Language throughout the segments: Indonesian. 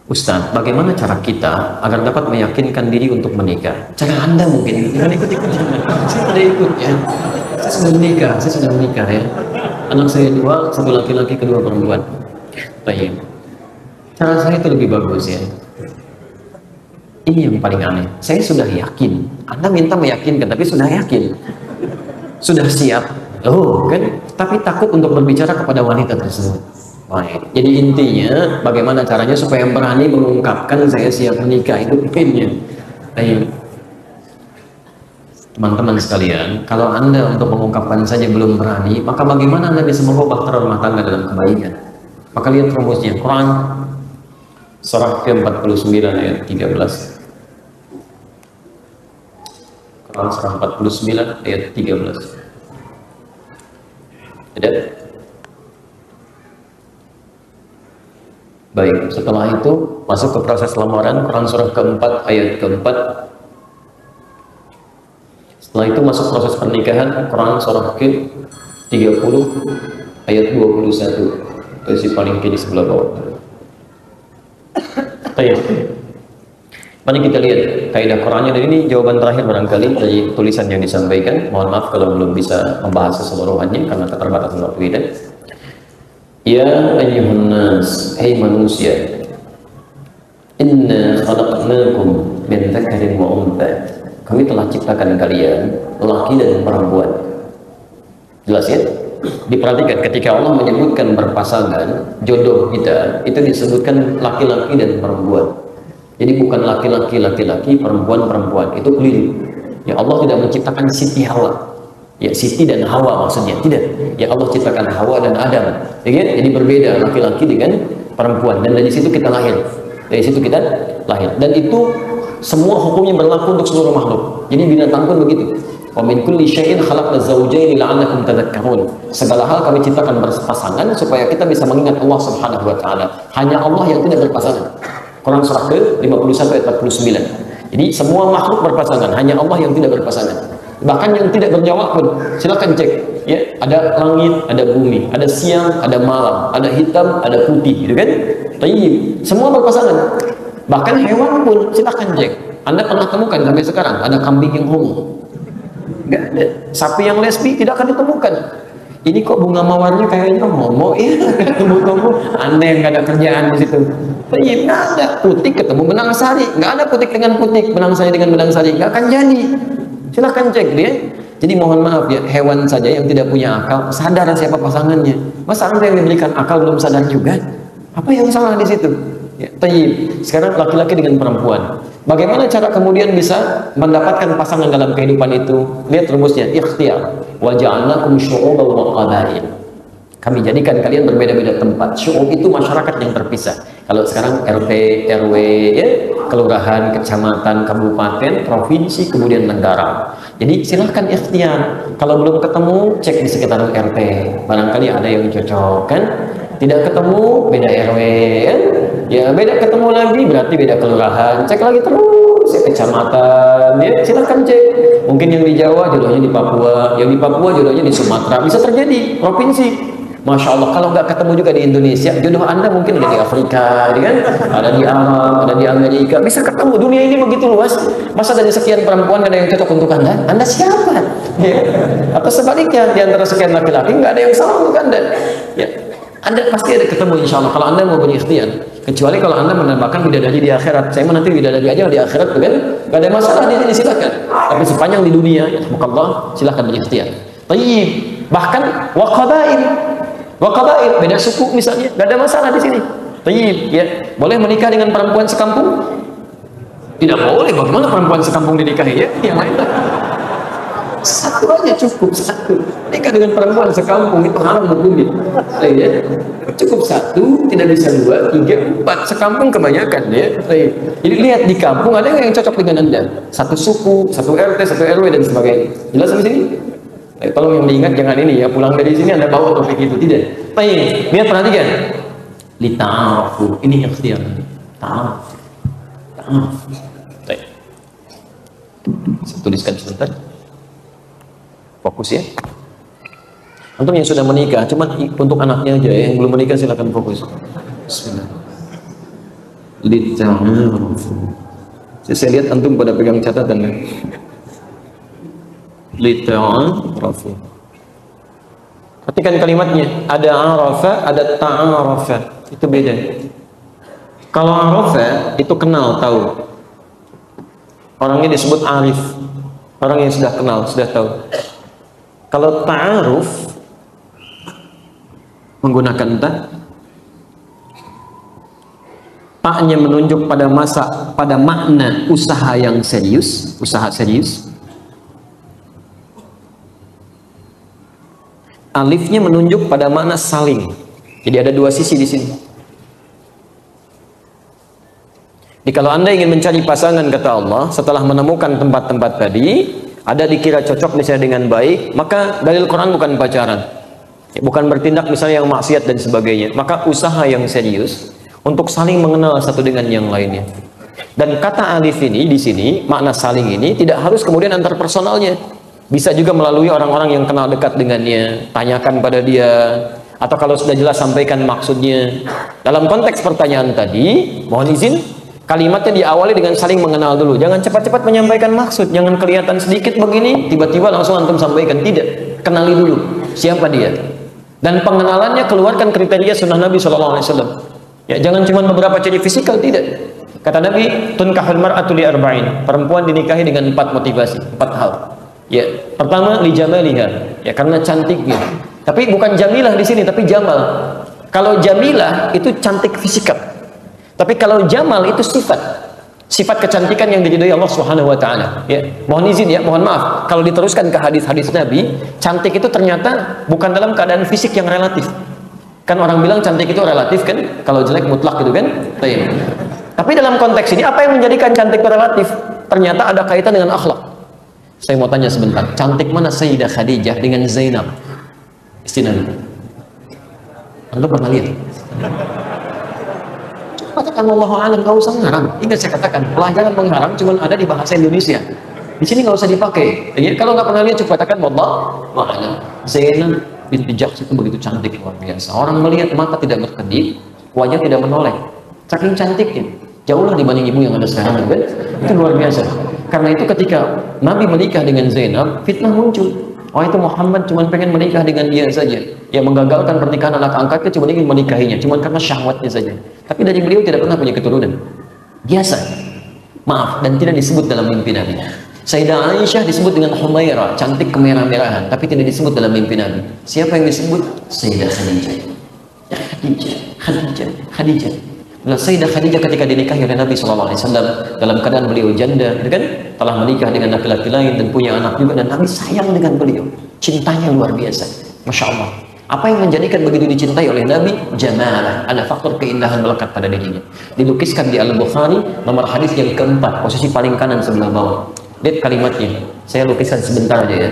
Ustaz, bagaimana cara kita agar dapat meyakinkan diri untuk menikah? Cara Anda mungkin, jangan ikut-ikut. Saya tidak ikut ya. Saya sudah menikah ya. Anak saya 2, 1 laki-laki, 2 perempuan. Baik. Cara saya itu lebih bagus ya. Ini yang paling aneh. Saya sudah yakin. Anda minta meyakinkan, tapi sudah yakin. Sudah siap. Oh, kan? Tapi takut untuk berbicara kepada wanita tersebut. Baik. Jadi intinya bagaimana caranya supaya berani mengungkapkan saya siap menikah, itu poinnya. Baik. Teman-teman sekalian, kalau Anda untuk mengungkapkan saja belum berani, maka bagaimana Anda bisa merubah rumah tangga dalam kebaikan? Maka lihat rumusnya, Quran surah ke-49 ayat 13. Quran surah 49 ayat 13. Ada? Baik, setelah itu masuk ke proses lamaran, Quran surah ke-4 ayat ke-4. Setelah itu masuk proses pernikahan, Quran surah ke-30 ayat 21. Posisi paling kiri sebelah bawah. Baik. Mari kita lihat kaidah Qurannya, dan ini jawaban terakhir barangkali dari tulisan yang disampaikan. Mohon maaf kalau belum bisa membahas keseluruhannya karena keterbatasan waktu kita. Ya ayyuhan nas, hai manusia, inna khalaqnakum min dzakarin wa untha. Kami telah ciptakan kalian laki dan perempuan. Jelas ya? Diperhatikan ketika Allah menyebutkan berpasangan, jodoh kita itu disebutkan laki-laki dan perempuan. Jadi bukan laki-laki, perempuan, itu keliru. Ya, Allah tidak menciptakan Siti Hawa. Ya, Siti dan Hawa maksudnya, tidak. Ya, Allah ciptakan Hawa dan Adam. Ya, jadi berbeda laki-laki dengan perempuan, dan dari situ kita lahir. Dan itu semua hukumnya berlaku untuk seluruh makhluk. Jadi binatang pun begitu. Wa min kulli syai'in khalaqna zawjayn la'allakum tadhakkarun. Segala hal kami ciptakan berpasangan supaya kita bisa mengingat Allah Subhanahu wa taala. Hanya Allah yang tidak berpasangan. Quran surah ke-51 ayat 49. Jadi semua makhluk berpasangan, hanya Allah yang tidak berpasangan. Bahkan yang tidak bernyawa pun silakan cek ya, ada langit, ada bumi, ada siang, ada malam, ada hitam, ada putih, gitu kan? Tayyib, semua berpasangan. Bahkan hewan pun silakan cek. Anda pernah temukan sampai sekarang ada kambing yang homo? Enggak ada. Sapi yang lesbi tidak akan ditemukan. Ini kok bunga mawarnya kayaknya homo? Iya, temu-temu. Anda yang nggak ada kerjaan di situ. Tayyib, nggak ada. Putik ketemu benang sari, nggak ada putik dengan putik, benang sari dengan benang sari, nggak akan jadi. Silahkan cek dia. Jadi mohon maaf ya, hewan saja yang tidak punya akal sadar siapa pasangannya. Masa Anda yang diberikan akal belum sadar juga? Apa yang salah di situ? Ya, tayyib. Sekarang laki-laki dengan perempuan. Bagaimana cara kemudian bisa mendapatkan pasangan dalam kehidupan itu? Lihat rumusnya, ikhtiar. Wa ja'alnakum syu'uban wa qabail. Kami jadikan kalian berbeda-beda tempat. Syu'ub itu masyarakat yang terpisah. Kalau sekarang RT, RW, ya, kelurahan, kecamatan, kabupaten, provinsi, kemudian negara. Jadi silahkan ikhtiar. Kalau belum ketemu, cek di sekitar RT. Barangkali ada yang cocok, kan? Tidak ketemu, beda RW, kan? Ya, beda ketemu lagi, berarti beda kelurahan. Cek lagi terus, ya, kecamatan, ya, silahkan cek. Mungkin yang di Jawa jodohnya di Papua, yang di Papua jodohnya di Sumatera. Bisa terjadi, provinsi. Masya Allah, kalau nggak ketemu juga di Indonesia, jodoh Anda mungkin ada di Afrika, ya kan? Ada di Arab, ada di Amerika, bisa ketemu. Dunia ini begitu luas. Masa dari sekian perempuan ada yang cocok untuk Anda? Anda siapa? Ya. Atau sebaliknya, di antara sekian laki-laki nggak ada yang salah untuk Anda. Ya. Anda pasti ada ketemu insya Allah kalau Anda mau berikhtiar. Kecuali kalau Anda menambahkan bidadari di akhirat. Saya nanti bidadari aja di akhirat, kan? Gak ada masalah di sini, silakan. Tapi sepanjang di dunia, ya Allah, silakan berikhtiar. Tayyib. Bahkan waqabail, beda suku misalnya, gak ada masalah di sini. Tayyib, ya. Boleh menikah dengan perempuan sekampung? Tidak boleh. Bagaimana perempuan sekampung dinikahi, ya? Yang lain. Satu aja cukup, satu. Nikah dengan perempuan sekampung itu haram hukumnya. Ya. Cukup satu, tidak bisa 2, 3, 4. Sekampung kebanyakan, ya. Jadi lihat di kampung ada yang cocok dengan Anda. Satu suku, satu RT, satu RW dan sebagainya. Jelas di sini? Tolong yang diingat jangan ini ya, pulang dari sini Anda bawa topik itu, tidak. Baik, lihat perhatikan. Lita'afu, ini ikhtiar. Ta'af. Baik. Saya tuliskan sebentar. Fokus ya. Untuk yang sudah menikah, cuma untuk anaknya aja ya. Yang belum menikah silakan fokus. Bismillah. Lita'arafu. Saya lihat antum pada pegang catatan kan? Lita'arafu. Perhatikan kalimatnya, ada arafa, ada ta'arafa. Itu beda. Kalau arafa itu kenal, tahu. Orangnya disebut arif. Orang yang sudah kenal, sudah tahu. Kalau ta'aruf menggunakan ta, taknya menunjuk pada makna usaha yang serius, usaha serius. Alifnya menunjuk pada makna saling. Jadi ada dua sisi di sini. Jadi kalau Anda ingin mencari pasangan, kata Allah, setelah menemukan tempat-tempat tadi, ada dikira cocok misalnya dengan baik, maka dalil Quran bukan pacaran. Bukan bertindak misalnya yang maksiat dan sebagainya. Maka usaha yang serius untuk saling mengenal satu dengan yang lainnya. Dan kata alif ini di sini, makna saling ini tidak harus kemudian antar personalnya. Bisa juga melalui orang-orang yang kenal dekat dengannya, tanyakan pada dia, atau kalau sudah jelas sampaikan maksudnya. Dalam konteks pertanyaan tadi, mohon izin, kalimatnya diawali dengan saling mengenal dulu. Jangan cepat-cepat menyampaikan maksud, jangan kelihatan sedikit begini, tiba-tiba langsung antum sampaikan. Tidak, kenali dulu siapa dia. Dan pengenalannya keluarkan kriteria sunnah Nabi SAW. Ya, jangan cuma beberapa ciri fisikal, tidak. Kata Nabi, tunkahul mar'atu li arba'in. Perempuan dinikahi dengan 4 motivasi, 4 hal. Ya, pertama li jamaliha, ya karena cantiknya. Tapi bukan jamilah di sini, tapi jamal. Kalau jamilah itu cantik fisikal. Tapi kalau jamal itu sifat kecantikan yang diridhoi Allah Subhanahu wa taala. Ya, mohon izin ya, mohon maaf kalau diteruskan ke hadis-hadis Nabi, cantik itu ternyata bukan dalam keadaan fisik yang relatif. Kan orang bilang cantik itu relatif kan, kalau jelek mutlak gitu kan. Tapi dalam konteks ini apa yang menjadikan cantik itu relatif? Ternyata ada kaitan dengan akhlak. Saya mau tanya sebentar, cantik mana Sayyidah Khadijah dengan Zainab, istri Nabi? Anda pernah lihat? Katakan Wallahu a'lam, nggak usah ngarang. Ingat saya katakan, pelajaran mengharang cuma ada di bahasa Indonesia. Di sini nggak usah dipakai. Ya, kalau nggak pernah lihat, coba katakan Wallahu a'lam. Zainab binti Jahsh itu begitu cantik, luar biasa. Orang melihat mata tidak berkedip, wajah tidak menoleh. Saking cantiknya, jauhlah dibanding ibu yang ada sekarang, kan? Itu luar biasa. Karena itu ketika Nabi menikah dengan Zainab, fitnah muncul. Oh, itu Muhammad cuma pengen menikah dengan dia saja. Ya, menggagalkan pernikahan anak angkatnya, cuma ingin menikahinya, cuma karena syahwatnya saja. Tapi dari beliau tidak pernah punya keturunan. Biasa. Maaf, dan tidak disebut dalam mimpi Nabi. Sayyidah Aisyah disebut dengan Humaira, cantik kemerah-merahan, tapi tidak disebut dalam mimpi Nabi. Siapa yang disebut? Sayyidah Khadijah. Khadijah. Nah, Sayyidah Khadijah ketika dinikahi oleh Nabi SAW dalam keadaan beliau janda, kan? Telah menikah dengan laki-laki lain dan punya anak juga, dan Nabi sayang dengan beliau, cintanya luar biasa, Masya Allah. Apa yang menjadikan begitu dicintai oleh Nabi? Jamalah, ada faktor keindahan melekat pada dirinya. Dilukiskan di Al-Bukhari, nomor hadis yang keempat, posisi paling kanan sebelah bawah. Lihat kalimatnya, saya lukiskan sebentar aja ya.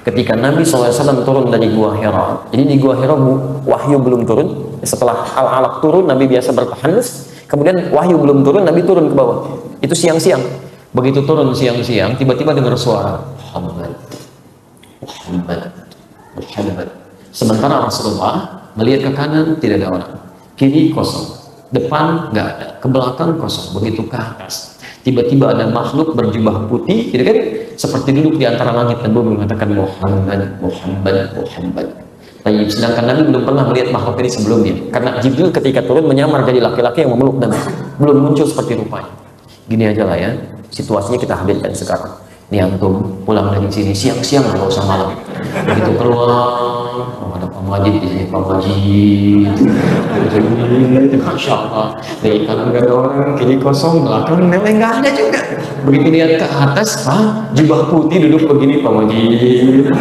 Ketika Nabi SAW turun dari Gua Hira, jadi di Gua Hira wahyu belum turun. Setelah Al-Alaq turun, Nabi biasa bertahanus. Kemudian wahyu belum turun, Nabi turun ke bawah. Itu siang-siang. Begitu turun siang-siang, tiba-tiba dengar suara Muhammad. Sementara Rasulullah melihat ke kanan, tidak ada orang. Kiri kosong, depan nggak ada, ke belakang kosong. Begitu ke atas, tiba-tiba ada makhluk berjubah putih, gitu kan? Seperti duduk di antara langit dan bumi, mengatakan Muhammad. Sedangkan Nabi belum pernah melihat makhluk ini sebelumnya, karena Jibril ketika turun menyamar jadi laki-laki yang memeluk Nabi, belum muncul seperti rupanya. Gini aja lah ya, situasinya kita hadirkan sekarang. Nih antum pulang dari sini siang-siang, nggak usah malam. Begitu keluar, ada Pak Majid di sini, Pak Majid. Masya Allah, dari kanan nggak ada orang, kiri kosong, belakang memang nggak ada juga. Begitu lihat ke atas, jubah putih duduk begini, Pak Majid.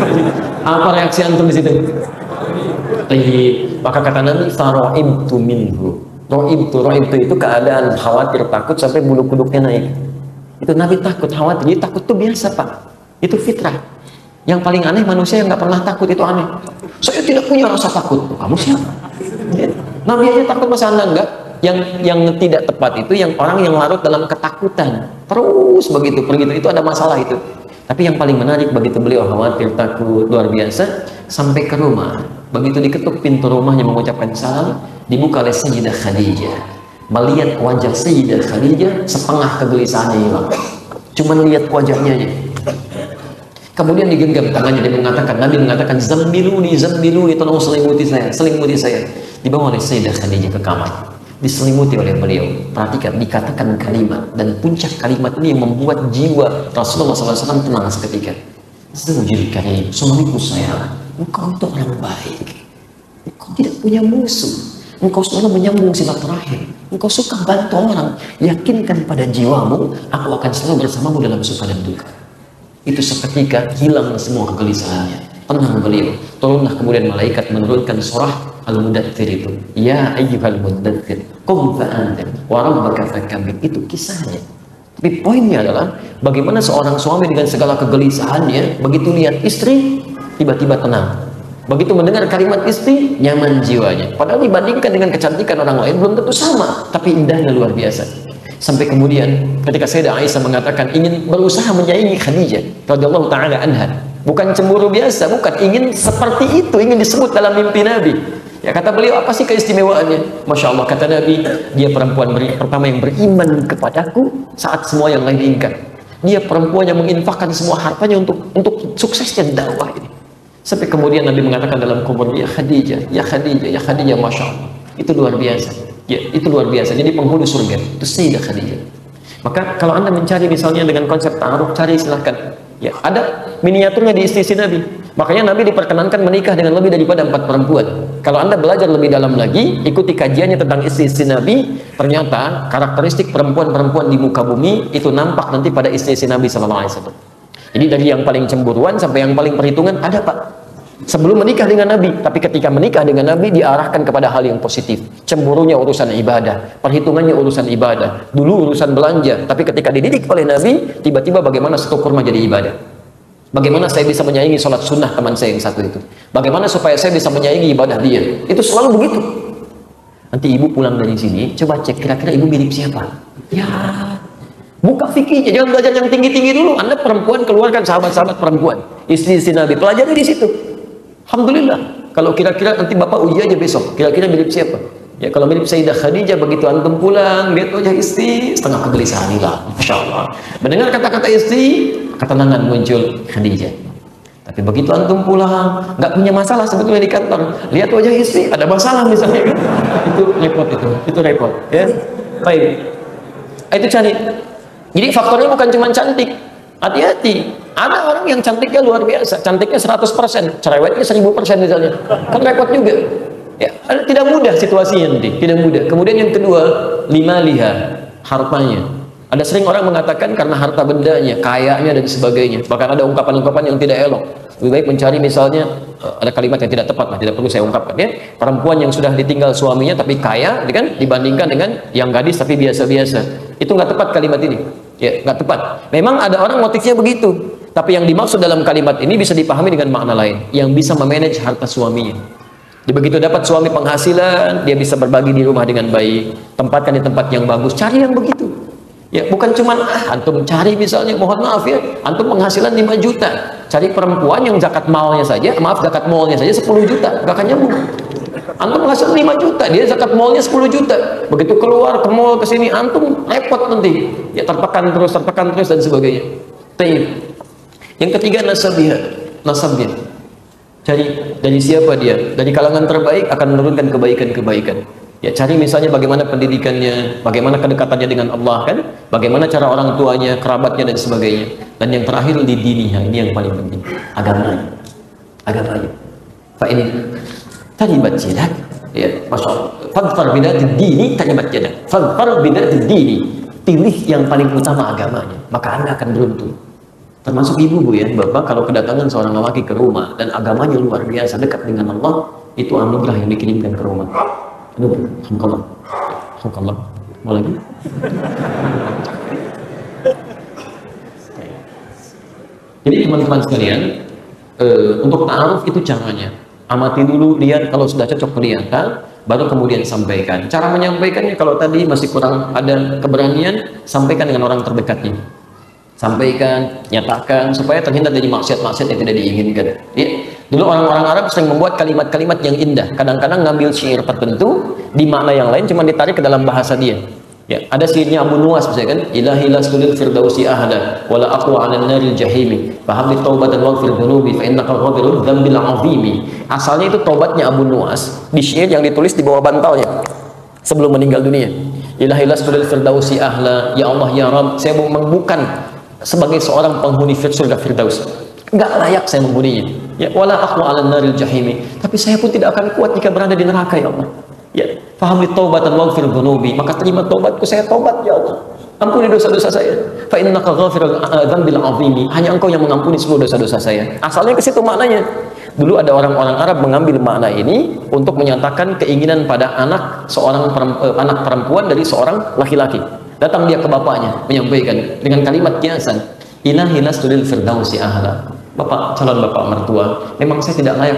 Apa reaksi antum di situ? Maka kata Nabi, faro'ibtu minhu. Ro'ibtu itu keadaan khawatir, takut sampai bulu kuduknya naik. Itu Nabi takut, khawatir. Jadi takut itu biasa, Pak. Itu fitrah. Yang paling aneh manusia yang nggak pernah takut, itu aneh. Saya tidak punya rasa takut. Kamu siapa? Nabi aja takut, masa Anda enggak? Yang tidak tepat itu yang orang yang larut dalam ketakutan. Terus begitu itu ada masalah itu. Tapi yang paling menarik, begitu beliau khawatir, takut, luar biasa, sampai ke rumah. Begitu diketuk pintu rumahnya mengucapkan salam, dibuka oleh Sayyidah Khadijah. melihat wajah Sayyidah Khadijah, setengah kegelisahannya hilang. Cuman lihat wajahnya aja. Kemudian digenggam tangannya, dia mengatakan, Nabi mengatakan, zammiluni, tolong selimuti saya. Dibawa oleh Sayyidah Khadijah ke kamar, diselimuti oleh beliau. Perhatikan, dikatakan kalimat, dan puncak kalimat ini yang membuat jiwa Rasulullah SAW tenang seketika. Zawjil karim, suamiku sayang, engkau itu orang baik, engkau tidak punya musuh, engkau selalu menyambung silaturahim, engkau suka bantu orang, yakinkan pada jiwamu, aku akan selalu bersamamu dalam suka dan duka. Itu seketika hilang semua kegelisahannya, tenang beliau. Turunlah kemudian malaikat menurunkan surah Al-Mudaththir itu, ya ayyuhal mudaththir qum fa'anzir wa rabbaka fakabbir. Itu kisahnya. Tapi poinnya adalah bagaimana seorang suami dengan segala kegelisahannya, begitu lihat istri tiba-tiba tenang, begitu mendengar kalimat istri nyaman jiwanya. Padahal dibandingkan dengan kecantikan orang lain belum tentu sama, tapi indahnya luar biasa. Sampai kemudian ketika Sayyidah Aisyah mengatakan ingin berusaha menyaingi Khadijah radhiyallahu taala anha, bukan cemburu biasa, bukan, ingin seperti itu, ingin disebut dalam mimpi Nabi. Ya, kata beliau, apa sih keistimewaannya? Masya Allah, kata Nabi, dia perempuan pertama yang beriman kepadaku saat semua yang lain diingat. Dia perempuan yang menginfakkan semua hartanya untuk suksesnya dakwah ini. Sampai kemudian Nabi mengatakan dalam kubur, ya Khadijah, ya Khadijah, ya Khadijah, Masya Allah. Itu luar biasa. Ya, itu luar biasa. Jadi penghulu surga itu Sayyidah Khadijah. Maka kalau Anda mencari misalnya dengan konsep ta'aruf, cari silahkan. Ya, ada miniaturnya di istri Nabi. Makanya Nabi diperkenankan menikah dengan lebih daripada 4 perempuan. Kalau Anda belajar lebih dalam lagi, ikuti kajiannya tentang istri Nabi, ternyata karakteristik perempuan-perempuan di muka bumi itu nampak nanti pada istri Nabi SAW. Jadi dari yang paling cemburuan sampai yang paling perhitungan ada, Pak. Sebelum menikah dengan Nabi, tapi ketika menikah dengan Nabi diarahkan kepada hal yang positif. Cemburunya urusan ibadah, perhitungannya urusan ibadah, dulu urusan belanja, tapi ketika dididik oleh Nabi, tiba-tiba bagaimana satu kurma jadi ibadah. Bagaimana saya bisa menyaingi sholat sunnah teman saya yang satu itu. Bagaimana supaya saya bisa menyaingi ibadah dia. Itu selalu begitu. Nanti ibu pulang dari sini, coba cek kira-kira ibu mirip siapa. Ya, buka fikihnya, jangan belajar yang tinggi-tinggi dulu. Anda perempuan, keluarkan sahabat-sahabat perempuan, istri Nabi, pelajari di situ. Alhamdulillah. Kalau kira-kira nanti Bapak uji aja besok, kira-kira mirip siapa? Ya, kalau mirip Sayyidah Khadijah, begitu antum pulang, lihat wajah istri, setengah kegelisahan hilang. Masya Allah. Mendengar kata-kata istri, ketenangan muncul Khadijah. Tapi begitu antum pulang, nggak punya masalah sebetulnya di kantor, lihat wajah istri, ada masalah misalnya, itu repot, itu repot. Ya, baik. Itu cari. Jadi faktornya bukan cuma cantik. Hati-hati. Ada orang yang cantiknya luar biasa, cantiknya 100%, cerewetnya 1000% misalnya. Kan repot juga. Ya, tidak mudah situasinya nanti, tidak mudah. Kemudian yang kedua, liha, hartanya. Ada sering orang mengatakan karena harta bendanya, kayanya dan sebagainya. Bahkan ada ungkapan-ungkapan yang tidak elok. Lebih baik mencari misalnya, ada kalimat yang tidak tepat lah, tidak perlu saya ungkapkan ya. Perempuan yang sudah ditinggal suaminya tapi kaya, kan, dibandingkan dengan yang gadis tapi biasa-biasa. Itu nggak tepat kalimat ini. Ya, nggak tepat. Memang ada orang motifnya begitu, tapi yang dimaksud dalam kalimat ini bisa dipahami dengan makna lain, yang bisa memanage harta suaminya. Dia begitu dapat suami penghasilan, dia bisa berbagi di rumah dengan baik, tempatkan di tempat yang bagus, cari yang begitu. Ya, bukan cuma antum cari misalnya, mohon maaf ya, antum penghasilan 5 juta, cari perempuan yang zakat malnya saja, zakat malnya saja 10 juta, gak akan nyambung. Antum penghasilan 5 juta, dia zakat malnya 10 juta, begitu keluar ke mall ke sini, antum repot nanti, ya tertekan terus dan sebagainya. Taib. Yang ketiga, nasabnya. Cari dari siapa dia, dari kalangan terbaik akan menurunkan kebaikan-kebaikan. Ya, cari misalnya bagaimana pendidikannya, bagaimana kedekatannya dengan Allah, kan, bagaimana cara orang tuanya, kerabatnya dan sebagainya. Dan yang terakhir di dininya, ini yang paling penting, agamanya. Pak ini talibat jadak, ya, masya Allah. Fadfar bidatid dini, talibat jadak. Fadfar bidatid dini, pilih yang paling utama agamanya, maka Anda akan beruntung. Termasuk ibu, Bu, ya, Bapak, kalau kedatangan seorang lelaki ke rumah dan agamanya luar biasa, dekat dengan Allah, itu anugerah yang dikirimkan ke rumah. Anugerah. Alhamdulillah. Mau lagi? Jadi teman-teman sekalian, untuk ta'aruf itu caranya. Amati dulu, lihat, kalau sudah cocok kelihatan, baru kemudian sampaikan. Cara menyampaikannya, kalau tadi masih kurang ada keberanian, sampaikan dengan orang terdekatnya. Sampaikan, nyatakan, supaya terhindar dari maksiat-maksiat yang tidak diinginkan. Ya. Dulu orang-orang Arab sering membuat kalimat-kalimat yang indah. Kadang-kadang ngambil syair tertentu di makna yang lain, cuma ditarik ke dalam bahasa dia. Ya, ada syairnya Abu Nuwas misalnya kan, ilahi lastul firdausi ahada wala aqwa 'alan naril jahimi fahab li taubatan waghfir dhunubi fa innaka ghafirud dzambil 'azimi. Asalnya itu tobatnya Abu Nuwas di syair yang ditulis di bawah bantalnya sebelum meninggal dunia. Ilahi lastul firdausi ahla, ya Allah ya Rabb, saya bukan sebagai seorang penghuni surga firdaus, enggak layak saya menghuninya. Ya, wala aqwa 'alan naril jahimi, tapi saya pun tidak akan kuat jika berada di neraka ya Allah. Ya, fahami taubatan waghfir dhunubi, maka terima taubatku, saya taubat ya Allah. Ampuni dosa-dosa saya. Fa innaka ghafirul dzambil 'azimi, hanya Engkau yang mengampuni seluruh dosa-dosa saya. Asalnya ke situ maknanya. Dulu ada orang-orang Arab mengambil makna ini untuk menyatakan keinginan pada anak anak perempuan dari seorang laki-laki. Datang dia ke bapaknya menyampaikan dengan kalimat kiasan, ilahi lastul firdausi ahla. Bapak, calon bapak mertua, memang saya tidak layak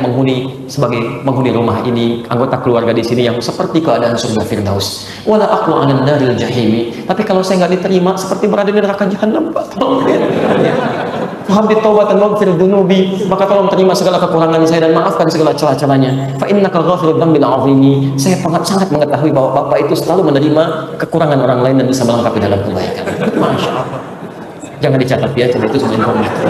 sebagai penghuni rumah ini, anggota keluarga di sini yang seperti keadaan surga firdaus. Wala aqwa 'alan naril jahimi, tapi kalau saya nggak diterima seperti berada di neraka jahanam, Pak. Faham taubatan waghfir dhunubi, maka tolong terima segala kekurangan saya dan maafkan segala celah-celahnya. Fa innaka ghafirud dzambil 'azimi, saya sangat mengetahui bahwa bapak itu selalu menerima kekurangan orang lain dan bisa melengkapi dalam kebaikan. Masya Allah. Jangan dicatat ya, itu cuma informasi.